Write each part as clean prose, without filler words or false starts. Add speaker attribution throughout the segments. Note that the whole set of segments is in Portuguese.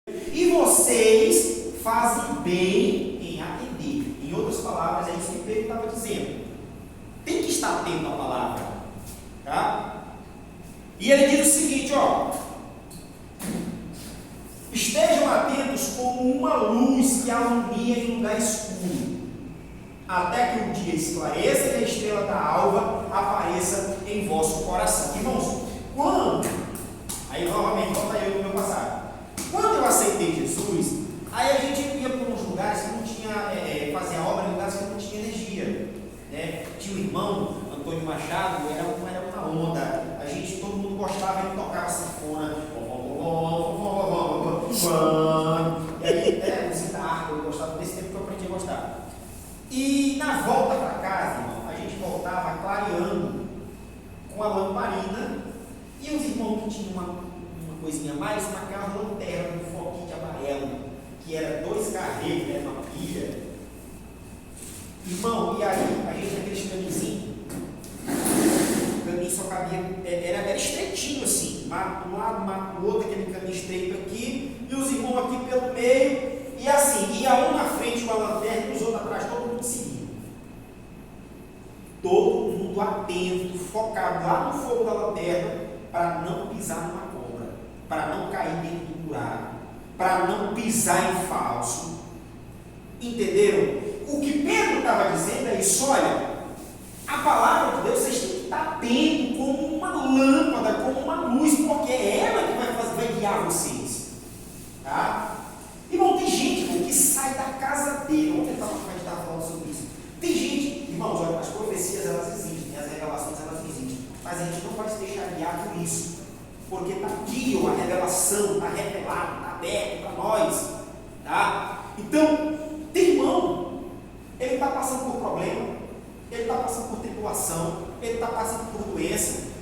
Speaker 1: E vocês fazem bem em atender. Em outras palavras, é isso que Pedro estava dizendo. Tem que estar atento à palavra. Tá? E ele diz o seguinte, ó. Estejam atentos como uma luz que alumia em lugar escuro, até que o dia esclareça e a estrela da alva apareça em vosso coração. Irmãos, quando, aí novamente, volta eu no meu passado, quando eu aceitei Jesus, aí a gente ia para uns lugares que não tinha, fazia obra em lugares que não tinha energia, né? Tinha um irmão, Antônio Machado, era uma onda, todo mundo gostava, ele tocava sanfona, e aí, música harpa, eu gostava desse tempo que eu aprendi a gostar. E na volta para casa, irmão, a gente voltava clareando com a lamparina, e os irmãos que tinham uma coisinha a mais, marcavam a lanterna com foquinho de amarelo, que era 2 carreiros, era uma pilha. Irmão, e aí a gente naquele camisinho, o caminho só cabia, era estreitinho assim, um lado, o outro, aquele caminho estreito aqui, e os irmãos aqui pelo meio, e assim, ia um na frente com a lanterna e os outros atrás, todo mundo seguindo. Todo mundo atento, focado lá no fogo da lanterna, para não pisar numa cobra, para não cair dentro do buraco, para não pisar em falso. Entenderam? O que Pedro estava dizendo é isso, olha, a palavra de Deus, vocês têm que estar atento como uma lâmpada, como uma luz, porque é ela que vai guiar vocês. Tá? Irmão, tem gente, irmão, que sai da casa dele. Ontem a gente estava falando sobre isso. Tem gente, irmãos, olha, as profecias elas existem, as revelações elas existem, mas a gente não pode se deixar guiar por isso, porque está aqui, ó, a revelação, está revelado, está aberto para nós. Tá? Então, tem irmão, ele está passando por problema, ele está passando por tribulação, ele está passando por doença,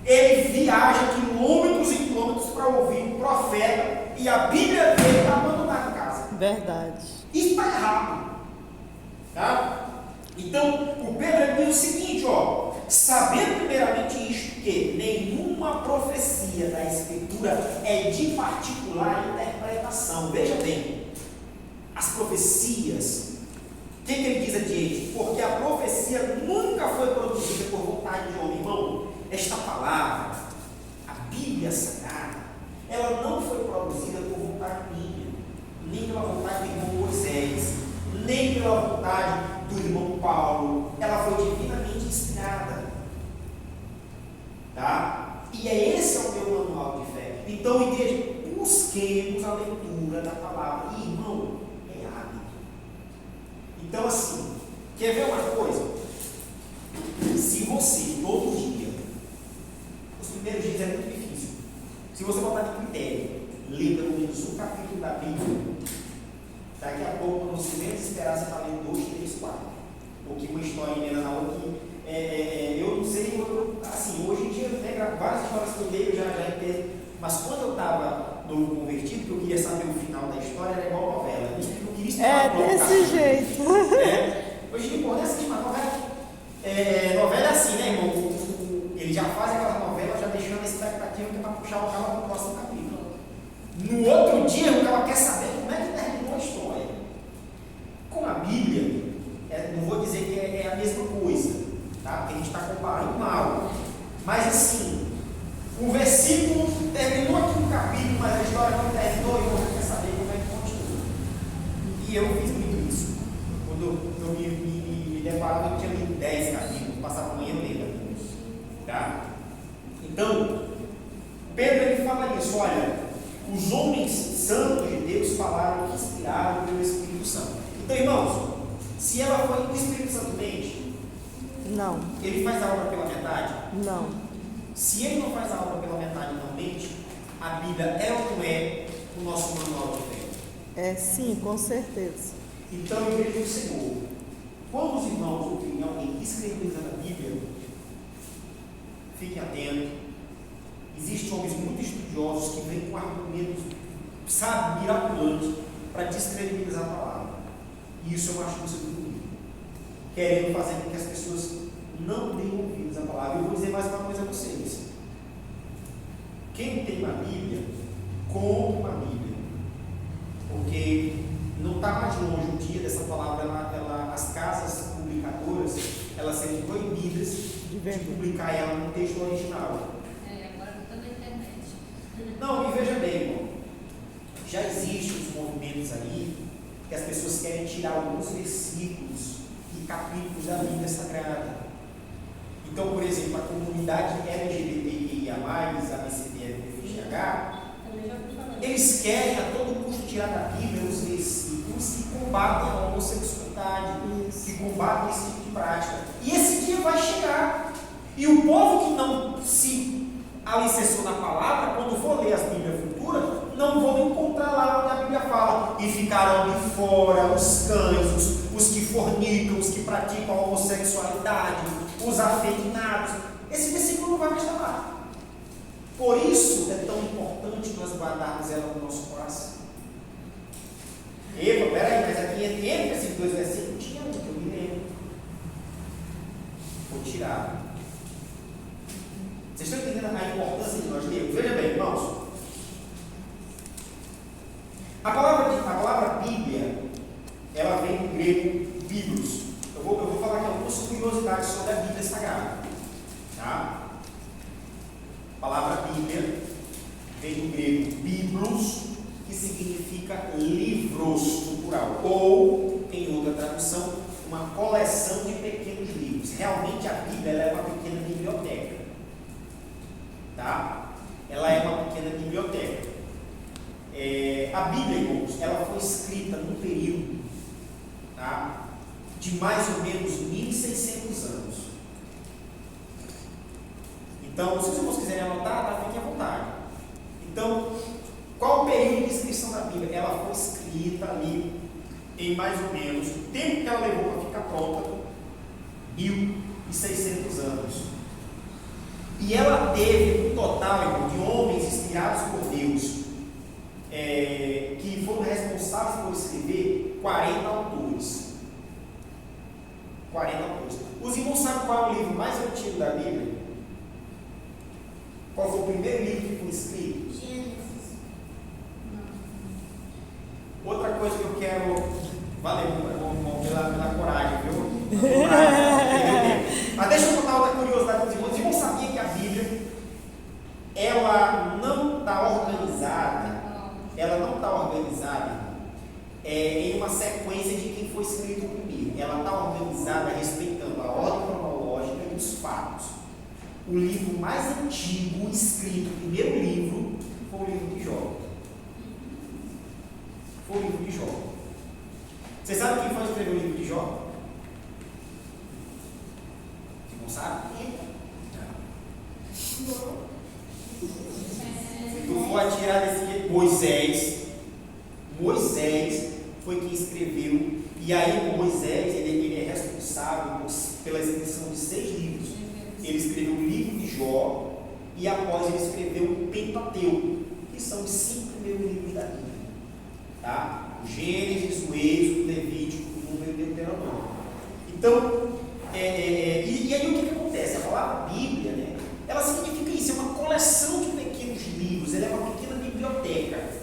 Speaker 1: ele viaja quilômetros e quilômetros para ouvir um profeta e a Bíblia dele está abandonada em casa.
Speaker 2: Verdade.
Speaker 1: Isso está errado. Tá? Então, o Pedro diz o seguinte, ó, sabendo primeiramente isto, que nenhuma profecia da Escritura é de particular interpretação. Veja bem, as profecias, o que ele diz adiante? Porque a profecia nunca foi produzida por vontade de homem. Irmão, esta palavra, a Bíblia Sagrada, ela não foi produzida por vontade minha, nem pela vontade do irmão Moisés, nem pela vontade do irmão Paulo. Ela foi divinamente inspirada. Tá? E esse é o meu manual de fé. Então, igreja, busquemos a leitura da palavra. E, irmão, é hábito. Então, assim, quer ver uma coisa? Se você, todo dia, os primeiros dias é muito difícil. Se você botar de critério, ler pelo menos um capítulo da Bíblia, daqui a pouco, quando você menos esperar, você está lendo 2, 3, 4. Porque uma história emenda na outra que eu não sei, assim, hoje em dia, né, várias histórias que eu leio, eu já entendo. Mas quando eu estava no convertido, que eu queria saber o final da história, era igual novela. Eu queria explicar
Speaker 2: desse jeito.
Speaker 1: Hoje em dia, não é assim, mas novela é assim, né, irmão? Ele já faz aquela novela, já deixando a expectativa que é para puxar o cara para o próximo capítulo. No outro dia, o cara quer saber como é que terminou a história. Com a Bíblia, não vou dizer que é a mesma coisa, tá? Porque a gente está comparando mal. Mas assim, o versículo terminou aqui no capítulo, mas a história não terminou e você quer saber como é que continua. E eu fiz muito isso. Quando eu me deparava, eu tinha lido 10 capítulos, passava a manhã lendo. Tá? Então, Pedro ele fala isso, olha, os homens santos de Deus falaram que inspiraram pelo Espírito Santo. Então, irmãos, se ela foi o Espírito Santo mente,
Speaker 2: não.
Speaker 1: Ele faz a obra pela metade?
Speaker 2: Não. Se
Speaker 1: ele não faz a obra pela metade, não mente, a Bíblia é ou não é o nosso manual de fé?
Speaker 2: É sim, com certeza.
Speaker 1: Então, igreja do Senhor, quando os irmãos ouvirem alguém escrevendo a Bíblia, fiquem atentos. Existem homens muito estudiosos que vêm com argumentos, sabe, miraculantes, para descredibilizar a palavra. E isso eu acho muito bonito. Querendo fazer com que as pessoas não deem ouvidos à palavra. Eu vou dizer mais uma coisa a vocês. Quem tem uma Bíblia, compre uma Bíblia.
Speaker 2: Verdade.
Speaker 1: publicar ela no texto original.
Speaker 3: Agora está na internet.
Speaker 1: Não, e veja bem, irmão, já existem os movimentos aí que as pessoas querem tirar alguns versículos e capítulos da Bíblia Sagrada. Então, por exemplo, a comunidade LGBTQIA+, ABCDFGH, eles querem a todo custo tirar da Bíblia os versículos que combatem a homossexualidade, que combatem esse tipo de prática. E esse dia vai chegar. E o povo que não se alicerçou na palavra, quando for ler as Bíblias futuras, não vão encontrar lá onde a Bíblia fala. E ficarão de fora os cães, os que fornicam, os que praticam a homossexualidade, os afeminados. Esse versículo não vai mais estar lá. Por isso é tão importante nós guardarmos ela no nosso coração. Epa, peraí, mas aqui entre esses dois versículos tinha um que eu me lembro. Vou tirar. Vocês estão entendendo a importância de nós lermos? Veja bem, irmãos. A palavra Bíblia, ela vem do grego biblos. Eu vou falar aqui algumas curiosidades sobre a Bíblia Sagrada. Tá? A palavra Bíblia vem do grego biblos, que significa livros no plural, ou, em outra tradução, uma coleção de pequenos livros. Realmente a Bíblia ela é uma pequena biblioteca. Tá? Ela é uma pequena biblioteca. A Bíblia, irmãos, ela foi escrita num período, tá, de mais ou menos 1.600 anos. Então, se os irmãos quiserem anotar, tá, fiquem à vontade. Então, qual o período de escrição da Bíblia? Ela foi escrita ali em mais ou menos o tempo que ela levou para ficar pronta, 1.600 anos. E ela teve um total, irmão, de homens inspirados por Deus, que foram responsáveis por escrever 40 autores. 40 autores. Os irmãos sabem qual é o livro mais antigo da Bíblia? Qual foi o primeiro livro que foi escrito?
Speaker 3: Gênesis.
Speaker 1: Outra coisa que eu quero. Valeu, pela coragem, viu? Mas deixa eu contar outra curiosidade para os irmãos. Os irmãos sabiam que a Bíblia ela não está organizada. Ela não está organizada em uma sequência de quem foi escrito primeiro. Ela está organizada respeitando a ordem cronológica e os fatos. O livro mais antigo escrito, o primeiro livro, foi o livro de Jó. Foi o livro de Jó. Vocês sabem quem foi escrever o livro de Jó? Vocês não sabem? Se tu for atirar desse Moisés foi quem escreveu. E aí Moisés ele é responsável pela escrição de 6 livros. Ele escreveu o livro de Jó e após ele escreveu o Pentateuco, que são os 5 primeiros livros da Bíblia. Tá? O Gênesis, o Êxodo, o Levítico, o Número e o Deuteronômio. Então, e aí o que acontece? A palavra Bíblia, né, ela significa isso, é uma coleção de pequenos livros, ela é uma pequena biblioteca.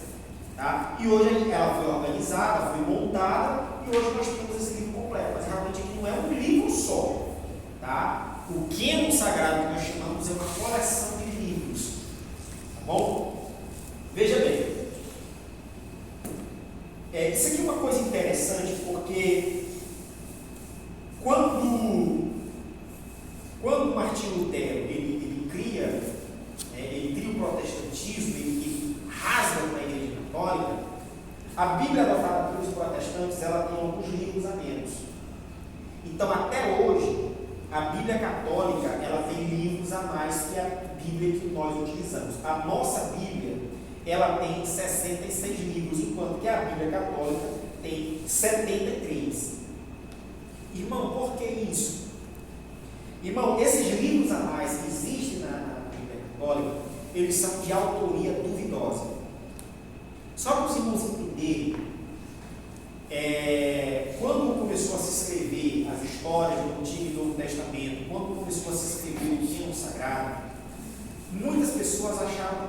Speaker 1: Tá? E hoje ela foi organizada, foi montada, e hoje nós temos esse livro completo, mas realmente ele não é um livro só. Tá? O cânon sagrado que nós chamamos é uma coleção de livros. Tá bom? Veja bem. Isso aqui é uma coisa interessante, porque quando Martinho Lutero ele cria o protestantismo, ele rasga com a Igreja Católica, a Bíblia adotada pelos protestantes ela tem alguns livros a menos. Então, até hoje, a Bíblia Católica ela tem livros a mais que a Bíblia que nós utilizamos. A nossa Bíblia ela tem 66 livros, enquanto que a Bíblia Católica tem 73. Irmão, por que isso? Irmão, esses livros a mais que existem na Bíblia Católica, eles são de autoria duvidosa. Só para os irmãos entenderem, quando começou a se escrever as histórias do Antigo e Novo Testamento, quando começou a se escrever o cânon sagrado, muitas pessoas acharam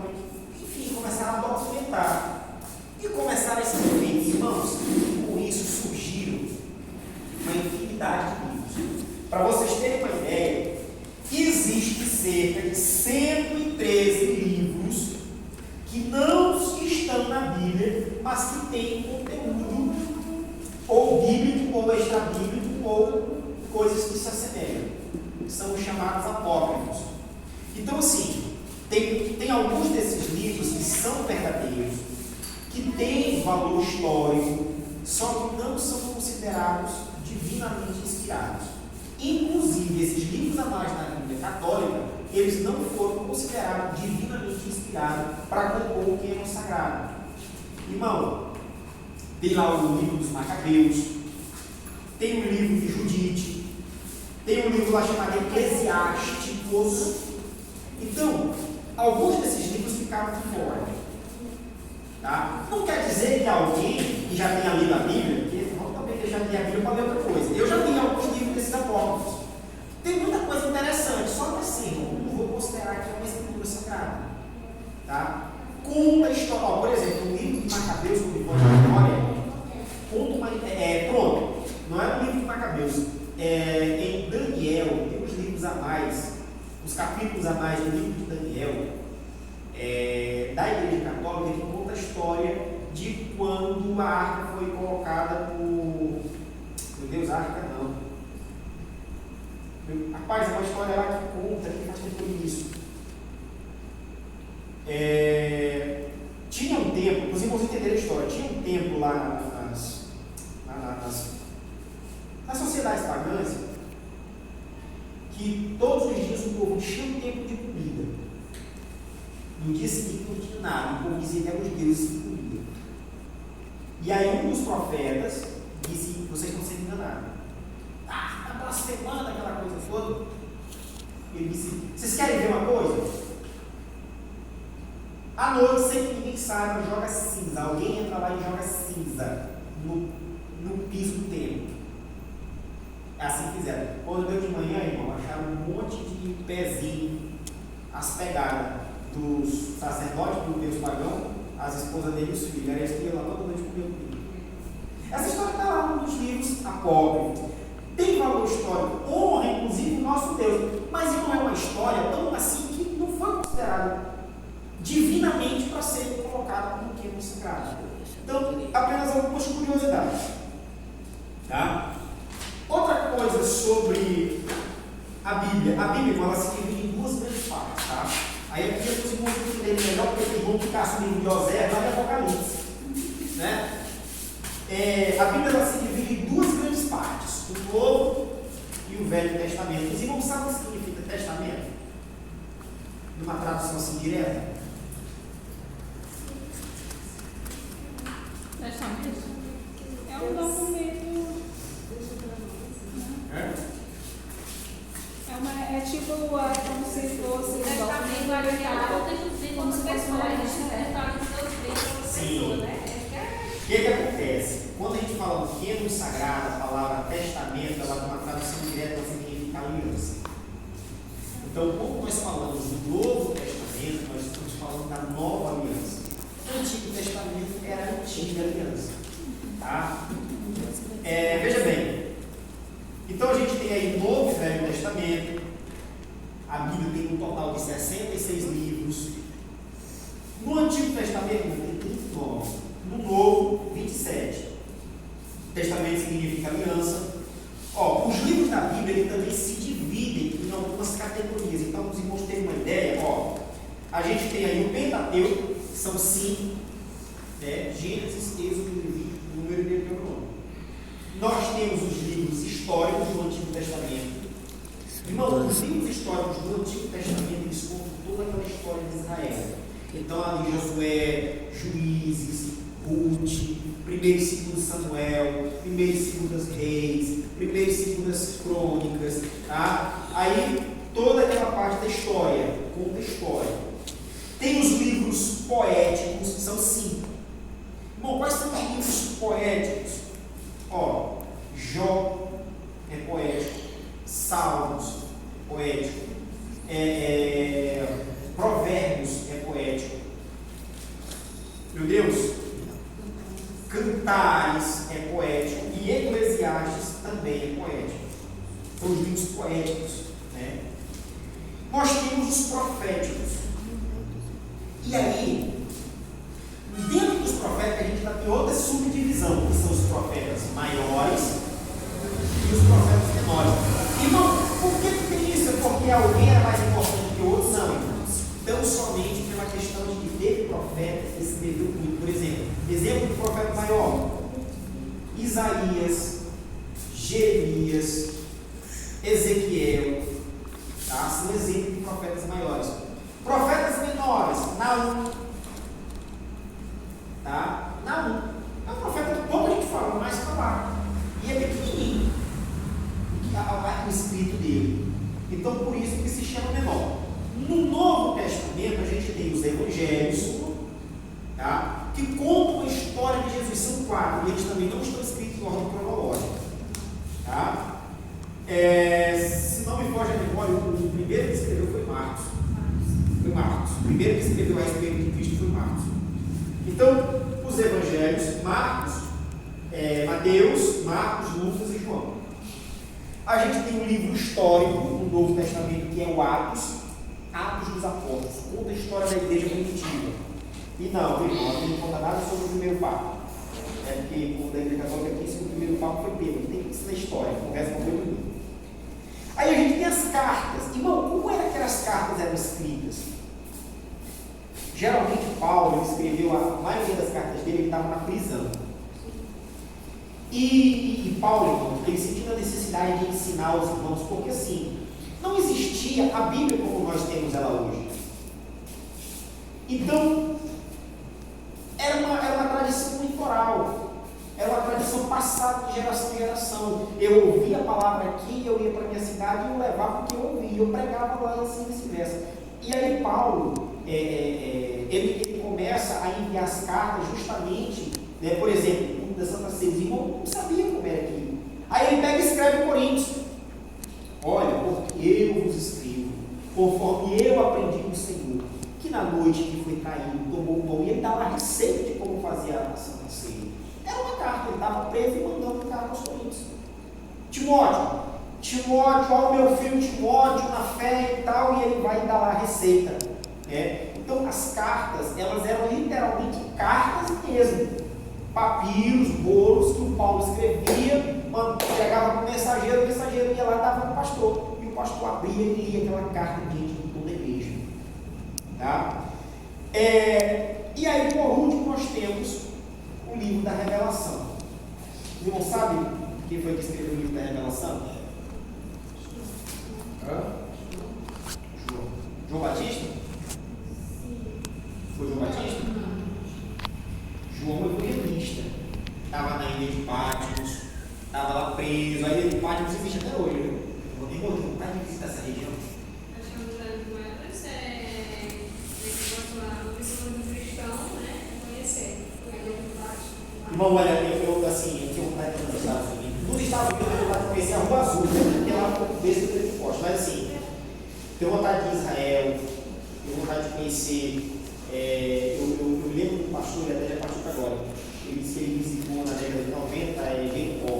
Speaker 1: que, enfim, começaram a documentar e começaram a escrever. Irmãos, com isso surgiram uma infinidade de livros. Para vocês terem uma ideia, cerca de 113 livros que não estão na Bíblia, mas que têm conteúdo ou bíblico, ou extra-bíblico, ou coisas que se assemelham. São os chamados apócrifos. Então, assim, tem alguns desses livros que são verdadeiros, que têm valor histórico, só que não são considerados divinamente inspirados. Inclusive, esses livros a mais na Bíblia católica, eles não foram considerados divinamente inspirados para compor o que é sagrado. Irmão, tem lá o livro dos Macabeus, tem o livro de Judite, tem um livro lá chamado Eclesiásticos. Então, alguns desses livros ficaram de fora. Tá? Não quer dizer que alguém que já tenha lido a Bíblia, porque não também deixar de ler a Bíblia para ler outra coisa. Eu já li alguns livros desses apócrifos. Tem muita coisa interessante, só que assim, não vou considerar que é uma escritura sagrada. Tá? Conta a história, por exemplo, o livro de Macabeus, como depois da memória, conta uma. Pronto, não é um livro de Macabeus. Em Daniel, tem uns livros a mais, os capítulos a mais do livro de Daniel, da Igreja Católica, que conta a história de quando a arca foi colocada por. Meu Deus, a arca não. Rapaz, é uma história lá que conta, que faz tempo isso. Tinha um templo, os irmãos entenderam a história, tinha um templo lá nas sociedades pagãs, que todos os dias o povo enchia um tempo de comida. No dia seguinte não tinha nada, o povo dizia que eram os deuses que comiam. E aí um dos profetas disse: vocês estão sendo enganados. Está blasfemando aquela coisa toda. Ele disse: vocês querem ver uma coisa? À noite, sem que ninguém saiba, joga cinza. Alguém entra lá e joga cinza no piso do templo. É assim que fizeram. Quando deu de manhã, irmão, acharam um monte de pezinho, as pegadas dos sacerdotes do Deus pagão, as esposas dele e os filhos. Eles iam lá toda noite comer o pinho. Essa história está lá num dos livros apócrifos. Tem valor histórico, honra inclusive o nosso Deus, mas não é uma história tão assim que não foi considerada divinamente para ser colocada como que é sagrado. Então, apenas algumas curiosidades. Tá? Outra coisa sobre a Bíblia, ela se divide em duas grandes partes. Tá? Aí aqui os irmãos entenderem melhor, porque eles vão ficar sobre o livro de Osés lá de Apocalipse. Né? A Bíblia ela se divide em duas grandes partes: o Novo e o Velho Testamento. Os irmãos sabem o que significa testamento? Numa tradução assim direta?
Speaker 3: Testamento é um documento.
Speaker 4: É tipo, como se fosse um
Speaker 3: Testamento
Speaker 4: documento
Speaker 3: é como se fosse uma
Speaker 1: Sim. O que acontece? Quando a gente fala do termo sagrado, a palavra testamento, ela tem uma tradução direta, ela significa aliança. Então, quando nós falamos do Novo Testamento, nós estamos falando da nova aliança. O Antigo Testamento era a antiga aliança. Tá? Veja bem. Então, a gente tem aí o Novo e Velho Testamento. A Bíblia tem um total de 66 livros. No Antigo Testamento, tem 39. No Novo, 27. Testamento significa aliança. Os livros da Bíblia também se dividem em algumas categorias. Então, os irmãos terem uma ideia, a gente tem aí o Pentateuco, que são 5, né? Gênesis, Êxodo, Levítico, Número e Deuteronômio. Nós temos os livros históricos do Antigo Testamento. Irmão, os livros históricos do Antigo Testamento, eles contam toda aquela história de Israel. Então, ali Josué, Juízes, Ruth, 1 e 2 Samuel, 1 e 2 Reis, 1 e 2 Crônicas, tá? Aí toda aquela parte da história, conta a história. Tem os livros poéticos, que são 5. Bom, quais são os livros poéticos? Jó é poético, Salmos é poético, Provérbios é poético. Meu Deus! Cantares é poético e Eclesiastes também é poético. São os livros poéticos, né? nós temos os proféticos. E aí, dentro dos profetas, a gente ainda tem outra subdivisão, que são os profetas maiores e os profetas menores. Irmão, por que tem isso? É porque alguém é mais importante que o outro? Não, irmãos. Tão somente pela questão de que teve profetas que escreveu muito. Por exemplo do profeta maior: Isaías, Jeremias, Ezequiel, tá? São exemplos de profetas maiores. Profetas menores: Naum, tá? Naum é um profeta que pouco a gente fala, mais falar, e é pequenininho o escrito dele. Então, por isso que se chama menor. No Novo Testamento, a gente tem os evangelhos, tá? Que contam a história de Jesus. São 4, e eles também não estão escritos em ordem cronológica, tá? Se não me foge a memória, o primeiro que escreveu foi Marcos. O primeiro que escreveu a respeito de Cristo foi Marcos. Então, os evangelhos: Marcos, Mateus, Marcos, Lucas e João. A gente tem um livro histórico no Novo Testamento, que é o Atos dos Apóstolos, conta a história da igreja primitiva. E não tem que contar nada sobre o primeiro Papa. Porque o da igreja católica aqui, o primeiro Papa foi Pedro, tem que ser na história, conversa com Pedro. Aí a gente tem as cartas. Irmão, como era que aquelas cartas eram escritas? Geralmente Paulo escreveu a maioria das cartas dele, ele estava na prisão. E Paulo, irmão, ele sentiu a necessidade de ensinar os irmãos, porque assim, não existia a Bíblia como nós temos ela hoje. Então, era uma tradição muito oral, era uma tradição passada de geração em geração. Eu ouvia a palavra aqui, eu ia para a minha cidade e eu levava o que eu ouvia, eu pregava lá e assim vice-versa. E aí Paulo, ele começa a enviar as cartas justamente, né, por exemplo, da Santa Ceia, os irmãos não sabiam como era aquilo. Aí ele pega e escreve em Coríntios: olha, porque eu vos escrevo, conforme eu aprendi com o Senhor, que na noite que foi traído, tomou o pão, e ele dava a receita de como fazia a Santa Ceia. Era uma carta, ele estava preso e mandando carta aos Coríntios. Timóteo, ó, meu filho Timóteo, na fé e tal, e ele vai dar lá a receita. Então, as cartas, elas eram literalmente cartas mesmo. Papiros, bolos que o Paulo escrevia, chegava para o mensageiro ia lá e dava para o pastor. E o pastor abria e lia aquela carta diante de toda a igreja. Tá? E aí, por último, nós temos o livro da Revelação. Os irmãos sabem quem foi que escreveu o livro da Revelação? João Batista? Foi João Batista? João Evangelista. Estava na ilha de Patmos, estava lá preso. A ilha de Patmos existe até hoje, viu? Eu tenho vontade de visitar essa região.
Speaker 3: Acho que uma pessoa do cristão, né? Conhecer.
Speaker 1: Irmão, olha, eu tenho vontade de ir nos Estados Unidos. Nos Estados Unidos, eu tenho vontade de conhecer a Rua Azul, porque lá no começo do Pentecoste. Mas assim, tenho vontade de ir em Israel, tenho vontade de conhecer. Eu lembro do pastor, ele até já partiu agora. Ele disse que ele visitou na década de 90 Jericó.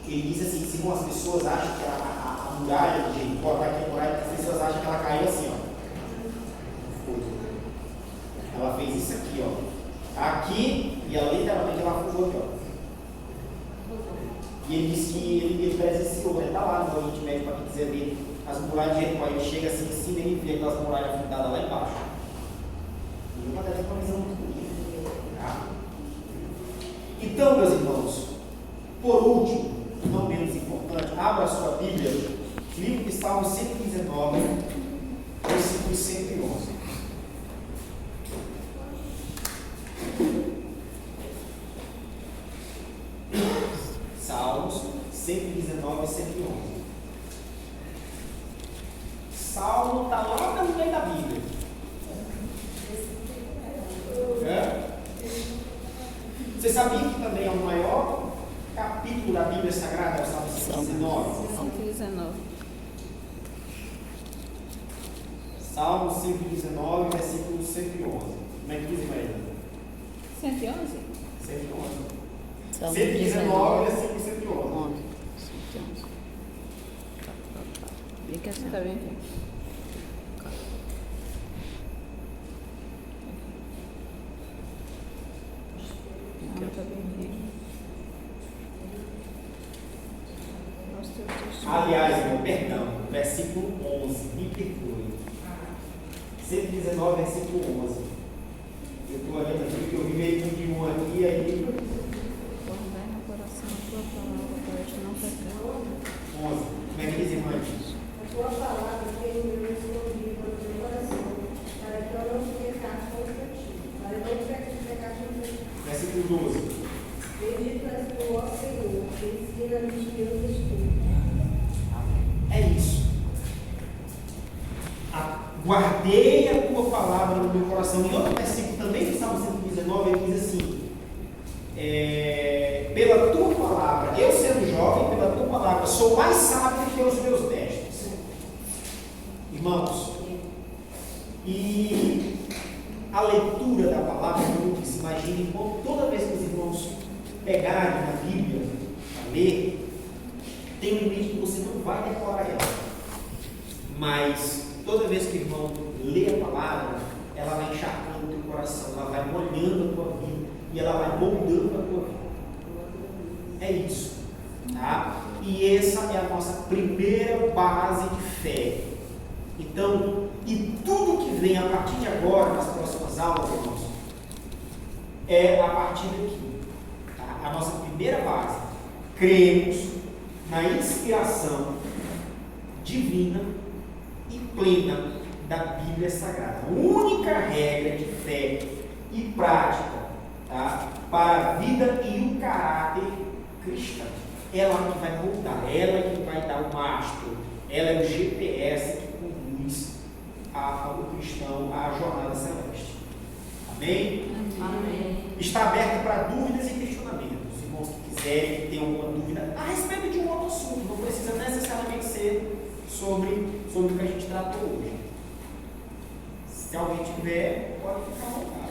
Speaker 1: Ele diz assim: se as pessoas acham que a muralha de Jericó vai ter muralha, as pessoas acham que ela caiu assim, ó. Ela fez isso aqui, ó. Aqui, e ela literalmente ela fugou aqui, ó. E ele disse que ele presenciou, né? Está lá no Oriente Médio, para quem quiser ver as muralhas de Jericó. Ele chega assim em cima e ele vê aquelas muralhas fundadas lá embaixo. E uma delas é uma visão muito bonita. Tá? Então, meus irmãos, por último, não menos importante, abra a sua Bíblia, livro de Salmos 119, versículo 111. Salmos 119 e 111. Salmo está lá no meio da Bíblia. Você sabia que também é o maior capítulo da Bíblia Sagrada, é o Salmo 119?
Speaker 4: 119.
Speaker 1: Salmo 119, versículo 111. Como é que diz, Maria?
Speaker 4: 111?
Speaker 1: 111. 119, versículo 111.
Speaker 4: Bem que essa está bem aqui.
Speaker 1: Aliás, meu perdão, versículo 11, me perdoe. 119, versículo 11. Eu estou olhando aqui porque eu vi meio de um aqui, aí.
Speaker 4: Guardai no coração a tua palavra para te não pecar.
Speaker 1: 11. Como é que diz, irmã?
Speaker 5: A tua palavra tem o meu escondido no teu coração, para que eu não pecasse contra ti, para eu não pecar contra ti.
Speaker 1: Versículo 12.
Speaker 5: Bendito és tu, ó Senhor, ensina-me os teus estudos.
Speaker 1: É isso. Guardei a tua palavra no meu coração. Em outro versículo também do Salmo 119, ele diz assim: pela tua palavra, eu sendo jovem, pela tua palavra, sou mais sábio que os meus mestres. Irmãos, e a leitura da palavra, como disse, imagine toda vez que os irmãos pegarem na Bíblia para ler, tem um limite que você não vai decorar ela, mas toda vez que o irmão lê a palavra, ela vai encharcando o teu coração, ela vai molhando a tua vida e ela vai moldando a tua vida. É isso, tá? E essa é a nossa primeira base de fé. Então, e tudo que vem a partir de agora, nas próximas aulas, irmãos, é a partir daqui, tá? A nossa primeira base. Cremos na inspiração divina e plena da Bíblia Sagrada. A única regra de fé e prática, tá, para a vida e o caráter cristão. Ela que vai moldar, ela que vai dar o mastro, ela é o GPS que conduz o cristão à jornada celeste. Amém?
Speaker 3: Amém.
Speaker 1: Está aberto para dúvidas e questionamentos. Os irmãos que quiserem, que tenham alguma dúvida a respeito de um outro assunto, não precisa necessariamente ser sobre o que a gente tratou hoje. Se alguém tiver, pode ficar à vontade.